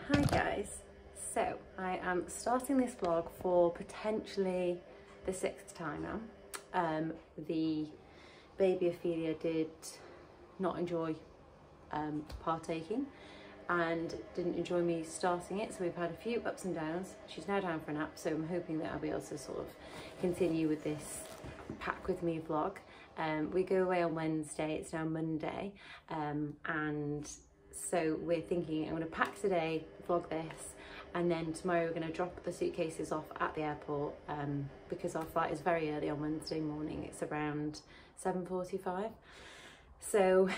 Hi guys, so I am starting this vlog for potentially the 6th time now. The baby Ophelia did not enjoy partaking and didn't enjoy me starting it, so we've had a few ups and downs. She's now down for a nap, so I'm hoping that I'll be able to sort of continue with this pack with me vlog. We go away on Wednesday, it's now Monday, and so we're thinking I'm going to pack today, vlog this, and then tomorrow we're going to drop the suitcases off at the airport because our flight is very early on Wednesday morning. It's around 7:45. So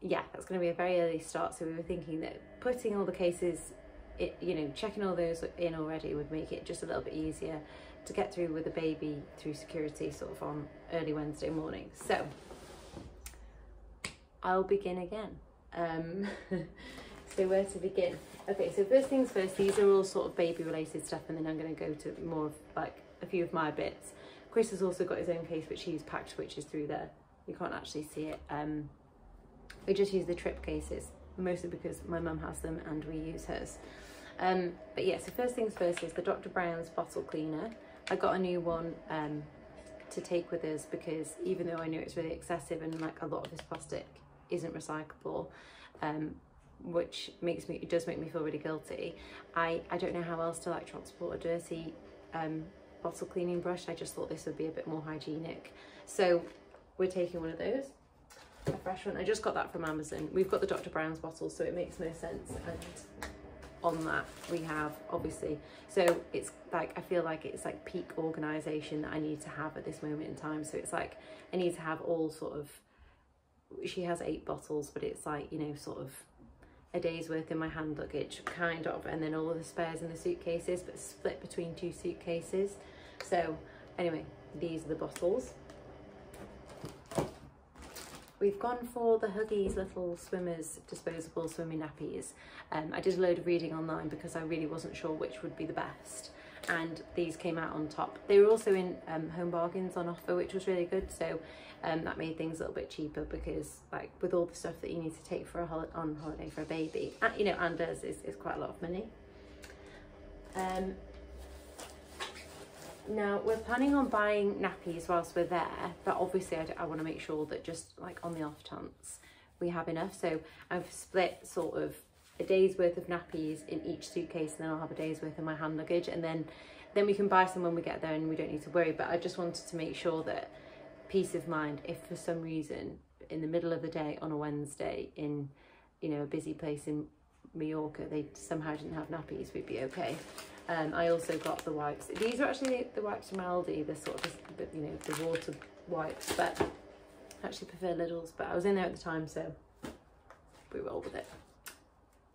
yeah, that's going to be a very early start. So we were thinking that putting all the cases, checking all those in already would make it just a little bit easier to get through with the baby through security sort of on early Wednesday morning. So I'll begin again. So where to begin? Okay, so first things first, these are all sort of baby related stuff, and then I'm going to go to more of like a few of my bits. Chris has also got his own case which he's packed, which is through there. You can't actually see it. We just use the trip cases, mostly because my mum has them and we use hers. But yeah, so first things first is the Dr. Brown's bottle cleaner. I got a new one to take with us because even though I know it's really excessive and like a lot of this plastic isn't recyclable, which does make me feel really guilty. I don't know how else to like transport a dirty bottle cleaning brush. I just thought this would be a bit more hygienic. So we're taking one of those, a fresh one. I just got that from Amazon. We've got the Dr. Brown's bottle, so it makes no sense. And on that we have, obviously, so it's like, I feel like it's like peak organisation that I need to have at this moment in time. So it's like I need to have all sort of, she has 8 bottles, but it's like, you know, sort of a day's worth in my hand luggage, kind of, and then all of the spares in the suitcases, but split between 2 suitcases. So anyway, these are the bottles. We've gone for the Huggies little swimmers disposable swimming nappies. I did a load of reading online because I really wasn't sure which would be the best, and these came out on top. They were also in Home Bargains on offer, which was really good, so that made things a little bit cheaper, because like with all the stuff that you need to take for on holiday for a baby, you know, and us is quite a lot of money. Now we're planning on buying nappies whilst we're there, but obviously I want to make sure that just like on the off chance we have enough. So I've split sort of a day's worth of nappies in each suitcase, and then I'll have a day's worth in my hand luggage, and then we can buy some when we get there and we don't need to worry. But I just wanted to make sure that peace of mind, if for some reason in the middle of the day on a Wednesday in, you know, a busy place in Mallorca, they somehow didn't have nappies, we'd be okay. I also got the wipes. These are actually the wipes from Aldi, the sort of, you know, the water wipes, but I actually prefer Lidl's, but I was in there at the time, so we roll with it.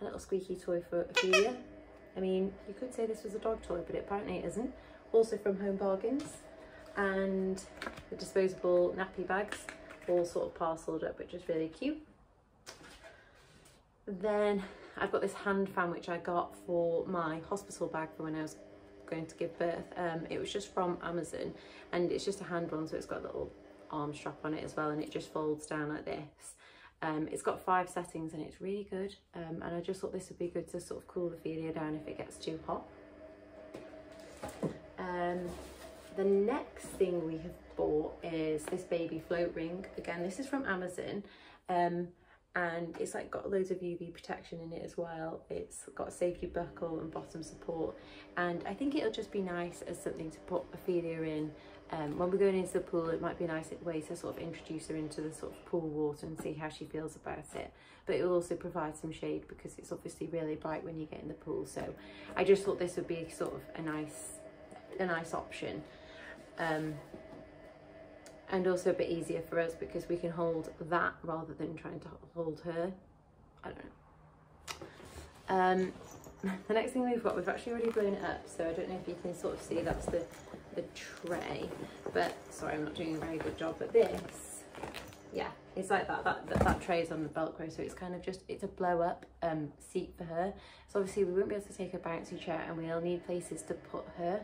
A little squeaky toy for Ophelia. I mean, you could say this was a dog toy, but apparently it isn't. Also from Home Bargains. And the disposable nappy bags, all sort of parcelled up, which is really cute. Then I've got this hand fan which I got for my hospital bag for when I was going to give birth. It was just from Amazon, and it's just a hand one, so it's got a little arm strap on it as well, and it just folds down like this. It's got 5 settings and it's really good, and I just thought this would be good to sort of cool Ophelia down if it gets too hot. The next thing we have bought is this baby float ring. Again, this is from Amazon, and it's like got loads of UV protection in it as well. It's got a safety buckle and bottom support, and I think it'll just be nice as something to put Ophelia in. When we're going into the pool, it might be a nice way to sort of introduce her into the sort of pool water and see how she feels about it. But it will also provide some shade because it's obviously really bright when you get in the pool. So I just thought this would be sort of a nice option. And also a bit easier for us because we can hold that rather than trying to hold her. I don't know. The next thing we've actually already blown it up, so I don't know if you can sort of see, that's the tray. But sorry, I'm not doing a very good job. But this, yeah, it's like that tray is on the Velcro, so it's kind of just, it's a blow up seat for her. So obviously we won't be able to take a bouncy chair, and we'll need places to put her.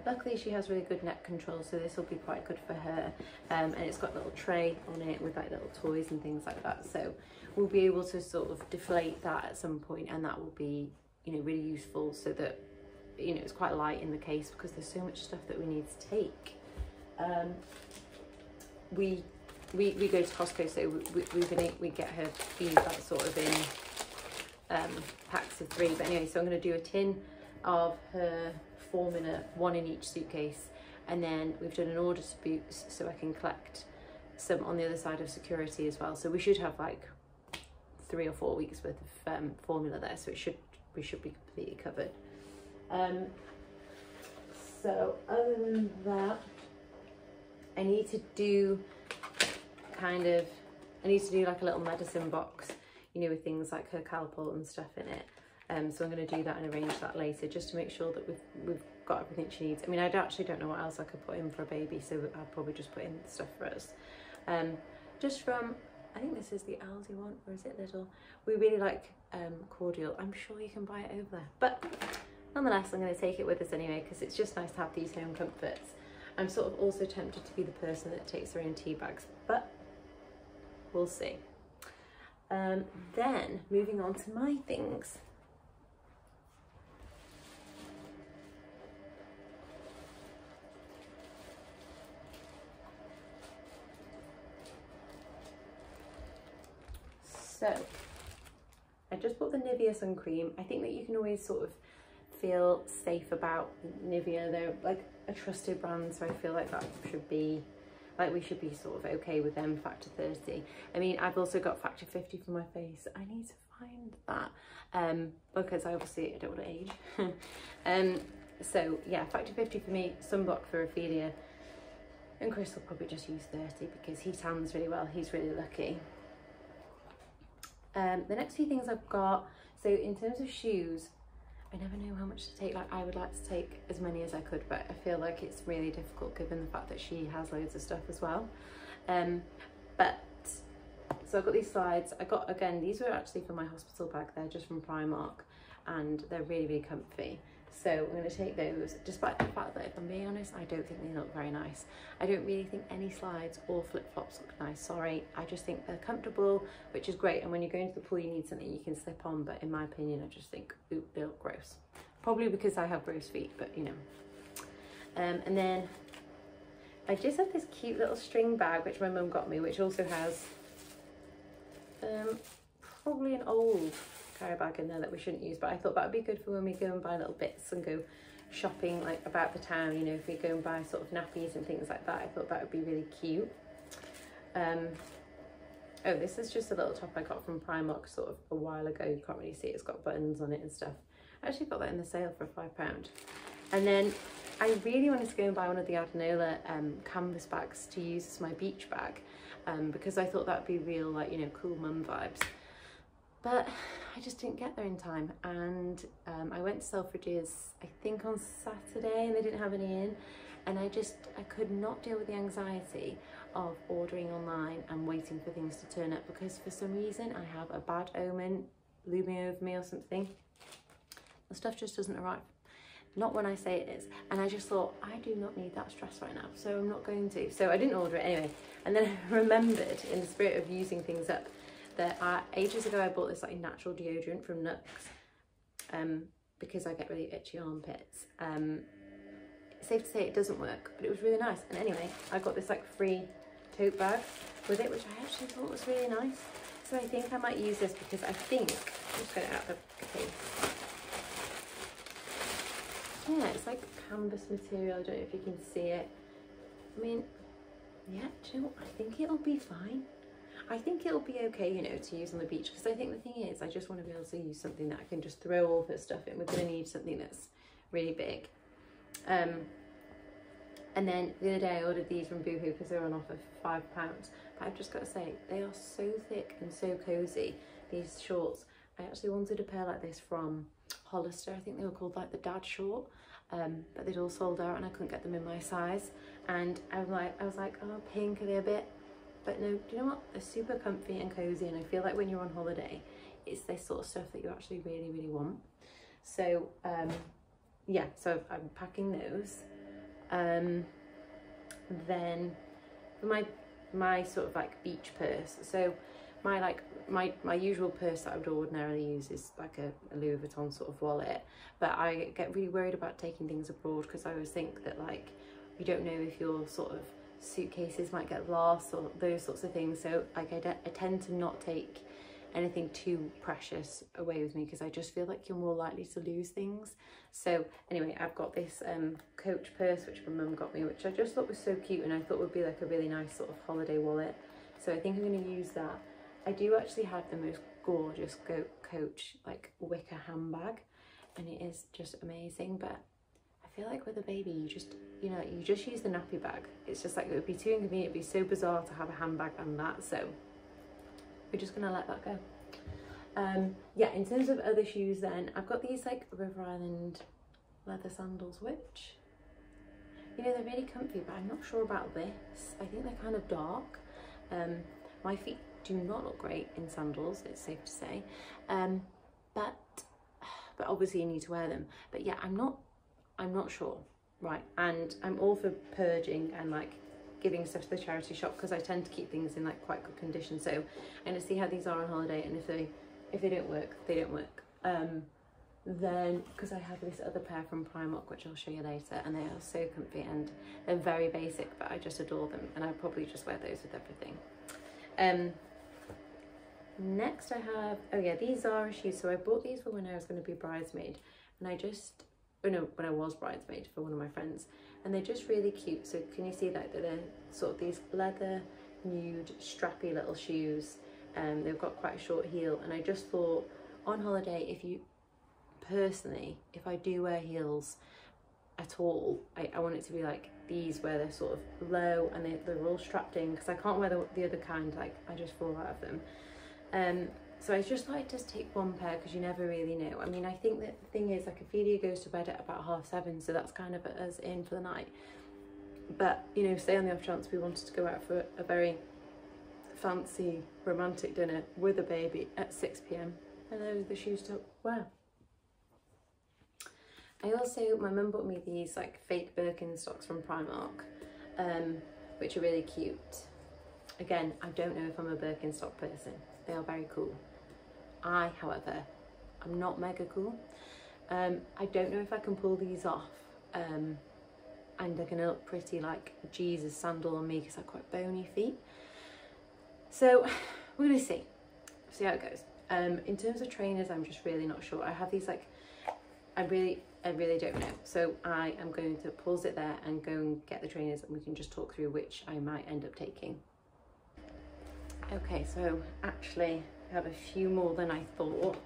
Luckily she has really good neck control, so this will be quite good for her, and it's got a little tray on it with like little toys and things like that, so we'll be able to sort of deflate that at some point, and that will be you know, really useful, so that, you know, it's quite light in the case because there's so much stuff that we need to take. We go to Costco, so we get her bees like sort of in packs of 3. But anyway, so I'm going to do a tin of her formula, 1 in each suitcase, and then we've done an order to Boots so I can collect some on the other side of security as well. So we should have like 3 or 4 weeks worth of formula there, so we should be completely covered. So other than that, I need to do like a little medicine box, you know, with things like her Calpol and stuff in it. So I'm going to do that and arrange that later, just to make sure that we've got everything she needs. I mean, I actually don't know what else I could put in for a baby, so I'll probably just put in stuff for us. Just from, I think this is the Aldi one, or is it Lidl? We really like cordial. I'm sure you can buy it over there, but nonetheless, I'm going to take it with us anyway, because it's just nice to have these home comforts. I'm sort of also tempted to be the person that takes her own tea bags, but we'll see. Then moving on to my things. So I just bought the Nivea sun cream. I think that you can always sort of feel safe about Nivea. They're like a trusted brand, so I feel like that should be, like, we should be sort of okay with them. Factor 30. I mean, I've also got Factor 50 for my face. I need to find that because I obviously don't want to age. So yeah, Factor 50 for me, sunblock for Ophelia, and Chris will probably just use 30 because he tans really well. He's really lucky. The next few things I've got, so in terms of shoes, I never know how much to take. Like, I would like to take as many as I could, but I feel like it's really difficult given the fact that she has loads of stuff as well. So I've got these slides. I got, again, these were actually for my hospital bag. They're just from Primark, and they're really, really comfy. So I'm going to take those, despite the fact that, if I'm being honest, I don't think they look very nice. I don't really think any slides or flip-flops look nice, sorry. I just think they're comfortable, which is great. And when you're going to the pool, you need something you can slip on. But in my opinion, I just think, ooh, they look gross. Probably because I have gross feet, but you know. And then I just have this cute little string bag, which my mum got me, which also has probably an old carry bag in there that we shouldn't use, but I thought that would be good for when we go and buy little bits and go shopping, like about the town, you know, if we go and buy sort of nappies and things like that. I thought that would be really cute. Oh, this is just a little top I got from Primark sort of a while ago. You can't really see it, it's got buttons on it and stuff. I actually got that in the sale for £5. And then I really wanted to go and buy one of the Adanola canvas bags to use as my beach bag, because I thought that would be real, like, you know, cool mum vibes. But I just didn't get there in time, and I went to Selfridges, I think on Saturday, and they didn't have any in, and I could not deal with the anxiety of ordering online and waiting for things to turn up, because for some reason I have a bad omen looming over me or something. The stuff just doesn't arrive. Not when I say it is. And I just thought, I do not need that stress right now, so I'm not going to. So I didn't order it anyway. And then I remembered, in the spirit of using things up, that ages ago I bought this like natural deodorant from Nux, because I get really itchy armpits. It's safe to say it doesn't work, but it was really nice. And anyway, I got this like free tote bag with it, which I actually thought was really nice. So I think I might use this, because I think, I'm just going to out the case. Yeah, it's like canvas material. I don't know if you can see it. I mean, yeah, do you know what? I think it'll be fine. I think it'll be okay, you know, to use on the beach, because I think the thing is, I just want to be able to use something that I can just throw all of her stuff in. We're going to need something that's really big. And then the other day I ordered these from Boohoo because they were on offer for £5. But I've just got to say, they are so thick and so cozy, these shorts. I actually wanted a pair like this from Hollister. I think they were called like the dad short, but they'd all sold out and I couldn't get them in my size. And I was like, oh, pink, are they a bit? But no, do you know what? They're super comfy and cozy, and I feel like when you're on holiday, it's this sort of stuff that you actually really, really want. So yeah, so I'm packing those. Then for my sort of like beach purse, so my usual purse that I would ordinarily use is like a Louis Vuitton sort of wallet, but I get really worried about taking things abroad because I always think that like you don't know if your sort of suitcases might get lost or those sorts of things. So like I tend to not take anything too precious away with me because I just feel like you're more likely to lose things. So anyway, I've got this Coach purse which my mum got me, which I just thought was so cute and I thought would be like a really nice sort of holiday wallet. So I think I'm going to use that. I do actually have the most gorgeous Coach like wicker handbag and it is just amazing, but I feel like with a baby you just use the nappy bag. It's just like it would be too inconvenient, it'd be so bizarre to have a handbag and that, so we're just gonna let that go. Yeah, in terms of other shoes then, I've got these like River Island leather sandals, which, you know, they're really comfy, but I'm not sure about this. I think they're kind of dark. My feet do not look great in sandals, it's safe to say, but obviously you need to wear them. But yeah, I'm not sure, right? And I'm all for purging and like giving stuff to the charity shop because I tend to keep things in like quite good condition. So I'm gonna see how these are on holiday, and if they don't work, they don't work. Then because I have this other pair from Primark which I'll show you later, and they are so comfy and they're very basic, but I just adore them, and I probably just wear those with everything. Next I have, oh yeah, these Zara shoes. So I bought these for when I was going to be bridesmaid, and when I was bridesmaid for one of my friends, and they're just really cute. So can you see that they're sort of these leather nude strappy little shoes. They've got quite a short heel, and I just thought on holiday, if I do wear heels at all, I want it to be like these where they're sort of low and they're all strapped in, because I can't wear the other kind, like I just fall out of them. So I just like to take one pair because you never really know. I mean, I think that the thing is, like, Ophelia goes to bed at about 7:30, so that's kind of us in for the night. But, you know, say on the off chance we wanted to go out for a very fancy romantic dinner with a baby at 6 p.m, and those are the shoes to wear. My mum bought me these like fake Birkenstocks from Primark, which are really cute. Again, I don't know if I'm a Birkenstock person. They are very cool. I, however, I'm not mega cool. I don't know if I can pull these off, and they're gonna look pretty like Jesus sandal on me because I've quite bony feet. So we're gonna see how it goes. In terms of trainers, I'm just really not sure. I have these like, I really don't know. So I am going to pause it there and go and get the trainers, and we can just talk through which I might end up taking. Okay, so actually I have a few more than I thought,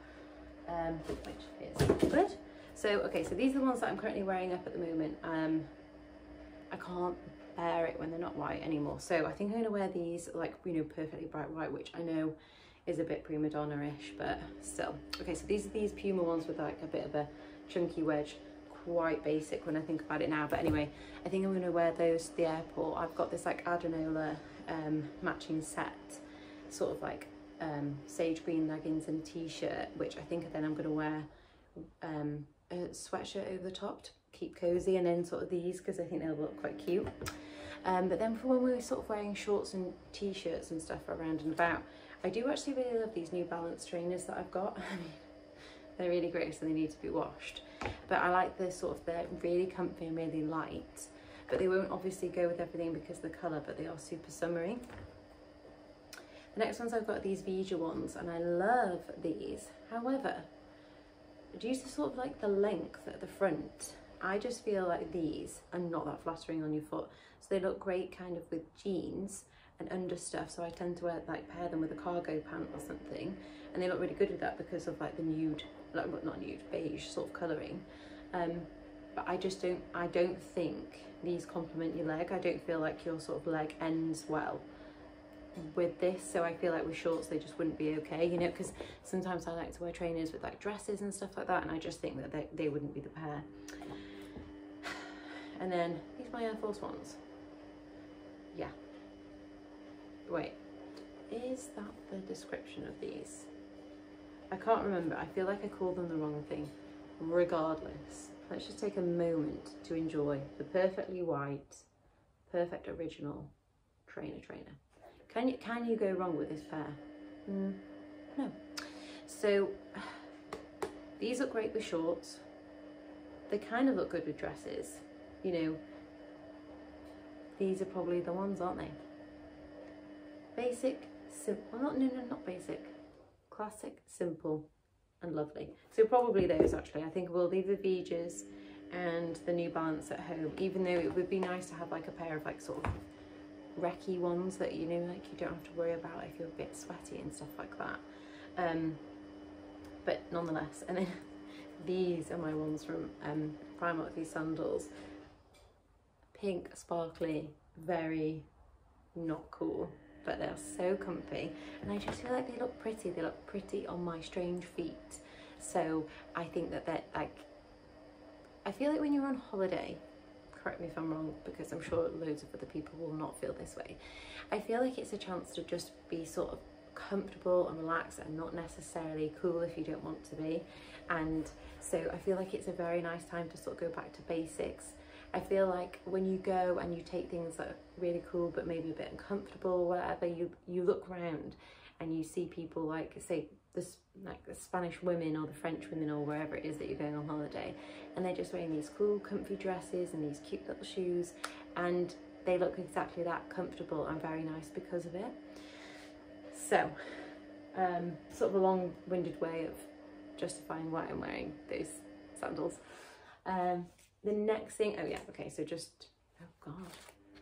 which is good. So, okay, so these are the ones that I'm currently wearing up at the moment. I can't bear it when they're not white anymore. So I think I'm gonna wear these like, you know, perfectly bright white, which I know is a bit prima donna-ish, but still. Okay, so these are these Puma ones with like a bit of a chunky wedge, quite basic when I think about it now. But anyway, I think I'm gonna wear those to the airport. I've got this like Adanola matching set, sort of like sage green leggings and a t-shirt, which I think then I'm gonna wear a sweatshirt over the top to keep cozy, and then sort of these because I think they'll look quite cute. But then for when we're sort of wearing shorts and t-shirts and stuff around and about, I do actually really love these New Balance trainers that I've got. I mean, they're really great, so they need to be washed. But I like the sort of, they're really comfy and really light, but they won't obviously go with everything because of the colour, but they are super summery. The next ones I've got these Vija ones, and I love these. However, due to sort of like the length at the front, I just feel like these are not that flattering on your foot. So they look great kind of with jeans and under stuff, so I tend to pair them with a cargo pant or something, and they look really good with that because of like the nude, like, well, not nude, beige sort of colouring. But I don't think these complement your leg. I don't feel like your sort of leg ends well with this, so I feel like with shorts they just wouldn't be okay, you know, because sometimes I like to wear trainers with like dresses and stuff like that, and I just think that they wouldn't be the pair. And then these are my Air Force Ones. Yeah. Wait, is that the description of these? I can't remember. I feel like I called them the wrong thing. Regardless, let's just take a moment to enjoy the perfectly white, perfect original trainer. Can you go wrong with this pair? No. So these look great with shorts. They kind of look good with dresses. You know, these are probably the ones, aren't they? Basic, simple, not basic. Classic, simple and lovely. So probably those actually. I think we'll leave the Vijas and the New Balance at home, even though it would be nice to have like a pair of like sort of recce ones that, you know, like you don't have to worry about if you're a bit sweaty and stuff like that. But nonetheless, and then these are my ones from Primark, these sandals. Pink, sparkly, very not cool, but they're so comfy, and I just feel like they look pretty. They look pretty on my strange feet. So I think that they're like, I feel like when you're on holiday, correct me if I'm wrong, because I'm sure loads of other people will not feel this way, I feel like it's a chance to just be sort of comfortable and relaxed and not necessarily cool if you don't want to be. And so I feel like it's a very nice time to sort of go back to basics. I feel like when you go and you take things that are really cool but maybe a bit uncomfortable or whatever, you look around and you see people like, say, the Spanish women or the French women or wherever it is that you're going on holiday, and they're just wearing these cool comfy dresses and these cute little shoes, and they look exactly that, comfortable and very nice because of it. So sort of a long-winded way of justifying why I'm wearing those sandals. The next thing, oh yeah, okay, so just, oh god,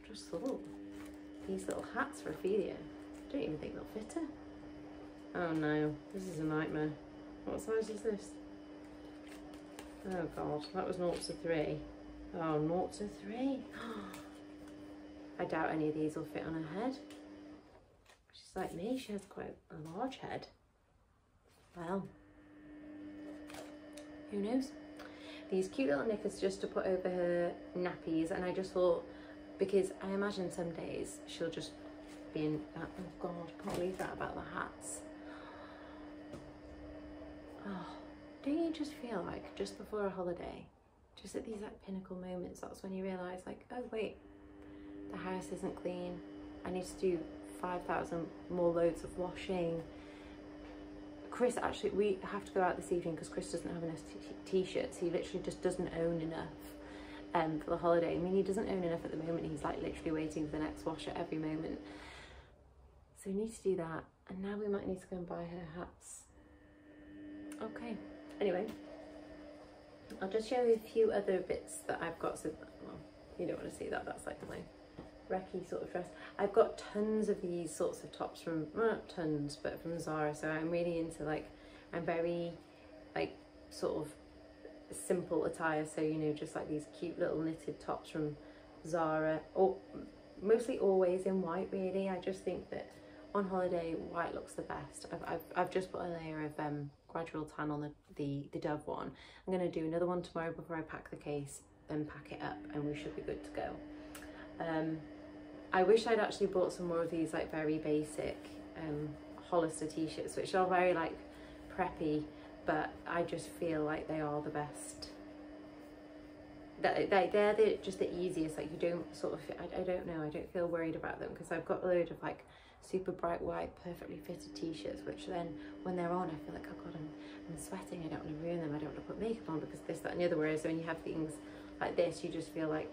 just saw these little hats for Ophelia. I don't even think they'll fit her. Oh no, this is a nightmare. What size is this? Oh god, that was 0 to 3. Oh, 0 to 3. I doubt any of these will fit on her head. She's like me, she has quite a large head. Well, who knows? These cute little knickers just to put over her nappies, and I just thought, because I imagine some days she'll just be in, oh god, I can't believe that about the hats. Oh, don't you just feel like just before a holiday, just at these like pinnacle moments, that's when you realise like, oh wait, the house isn't clean, I need to do 5,000 more loads of washing. Chris, actually, we have to go out this evening because Chris doesn't have enough t-shirts. He literally just doesn't own enough for the holiday. I mean, he doesn't own enough at the moment. He's like literally waiting for the next wash at every moment. So we need to do that. And now we might need to go and buy her hats. Okay. Anyway, I'll just show you a few other bits that I've got. So, well, you don't want to see that. That's like my recce sort of dress. I've got tons of these sorts of tops from, well, not tons, but from Zara. So I'm really into like, I'm very like sort of simple attire. So, you know, just like these cute little knitted tops from Zara, or mostly always in white really. I just think that on holiday white looks the best. I've just put a layer of gradual tan on the Dove one. I'm going to do another one tomorrow before I pack the case, then pack it up, and we should be good to go. I wish I'd actually bought some more of these like very basic Hollister t-shirts, which are very like preppy, but I just feel like they are the best. They're just the easiest. Like, you don't sort of, I don't know, I don't feel worried about them because I've got a load of like super bright white perfectly fitted t-shirts, which then when they're on I feel like, oh god, I'm sweating, I don't want to ruin them, I don't want to put makeup on because this, that and the other. Whereas when you have things like this, you just feel like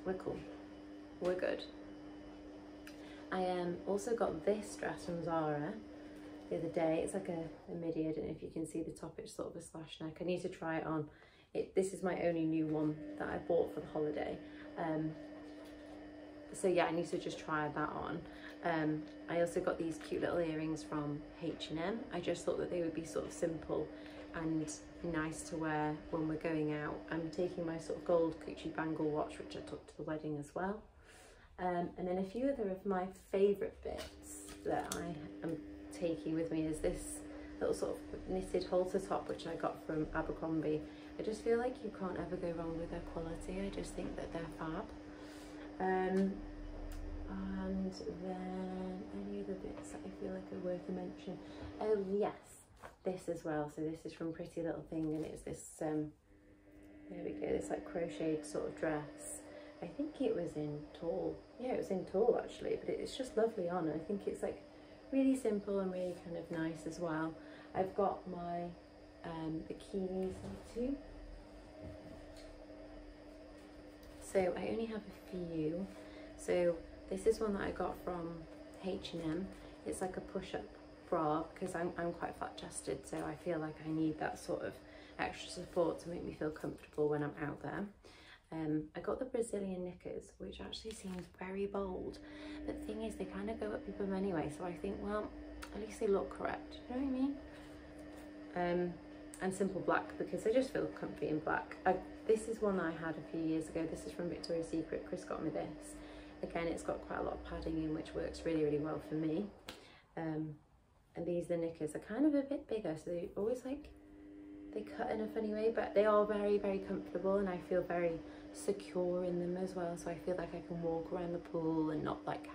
we're cool, we're good. I also got this dress from Zara the other day. It's like a midi. I don't know if you can see the top, it's sort of a slash neck. I need to try it on. This is my only new one that I bought for the holiday. So yeah, I need to just try that on. I also got these cute little earrings from H&M. I just thought that they would be sort of simple and nice to wear when we're going out. I'm taking my sort of gold Gucci bangle watch, which I took to the wedding as well. And then a few other of my favourite bits that I am taking with me is this little sort of knitted halter top, which I got from Abercrombie. I just feel like you can't ever go wrong with their quality. I just think that they're fab. And then any other bits that I feel like are worth a mention. Oh yes, this as well. So this is from Pretty Little Thing, and it's this there we go, this like crocheted sort of dress. I think it was in tall. Yeah, it was in tall actually, but it's just lovely on. I think it's like really simple and really kind of nice as well. I've got my bikinis too. So I only have a few. So this is one that I got from H&M. It's like a push-up bra because I'm quite flat chested, so I feel like I need that sort of extra support to make me feel comfortable when I'm out there. I got the Brazilian knickers, which actually seems very bold, but the thing is they kind of go up your bum anyway, so I think, well, at least they look correct, you know what I mean? And simple black because I just feel comfy in black. This is one I had a few years ago. This is from Victoria's Secret. Chris got me this. Again, it's got quite a lot of padding in, which works really, really well for me. And these, the knickers, are kind of a bit bigger, so they always like, they cut in a funny way, but they are very, very comfortable, and I feel very secure in them as well. So I feel like I can walk around the pool and not like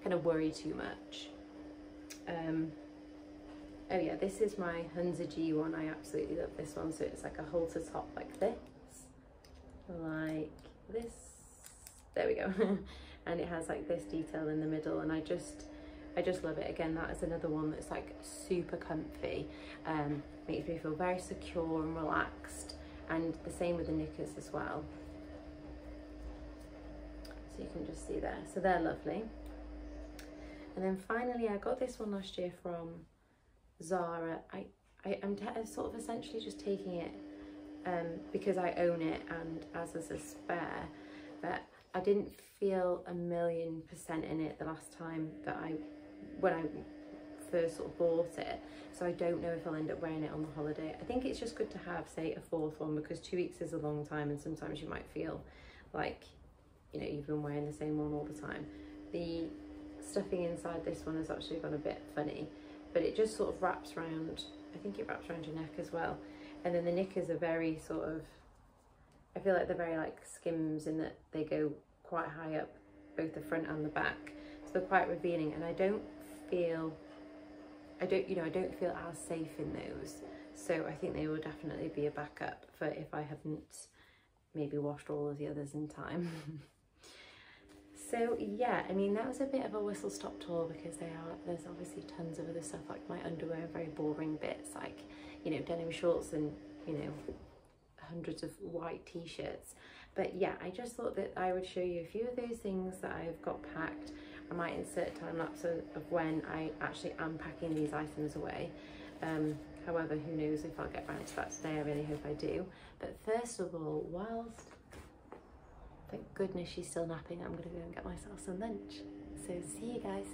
kind of worry too much. Oh yeah, this is my Hunza G one. I absolutely love this one. So it's like a halter top like this. There we go. And it has like this detail in the middle, and I just love it. Again, that is another one that's like super comfy, makes me feel very secure and relaxed, and the same with the knickers as well. So you can just see there, so they're lovely. And then finally I got this one last year from Zara. I'm sort of essentially just taking it because I own it and as a spare, but I didn't feel 1,000,000% in it the last time that when I first sort of bought it, so I don't know if I'll end up wearing it on the holiday. I think it's just good to have, say, a fourth one, because 2 weeks is a long time, and sometimes you might feel like, you know, you've been wearing the same one all the time. The stuffing inside this one has actually gone a bit funny, but it just sort of wraps around, I think it wraps around your neck as well. And then the knickers are very sort of, I feel like they're very like Skims in that they go quite high up, both the front and the back. So they're quite revealing, and I don't feel as safe in those. So I think they will definitely be a backup for if I haven't maybe washed all of the others in time. So yeah, I mean, that was a bit of a whistle-stop tour because there's obviously tons of other stuff, like my underwear, very boring bits, like, you know, denim shorts and, you know, hundreds of white t-shirts. But yeah, I just thought that I would show you a few of those things that I've got packed. I might insert a time lapse of when I actually am packing these items away. However, who knows if I'll get around to that today. I really hope I do. But first of all, whilst, thank goodness she's still napping, I'm gonna go and get myself some lunch. So see you guys.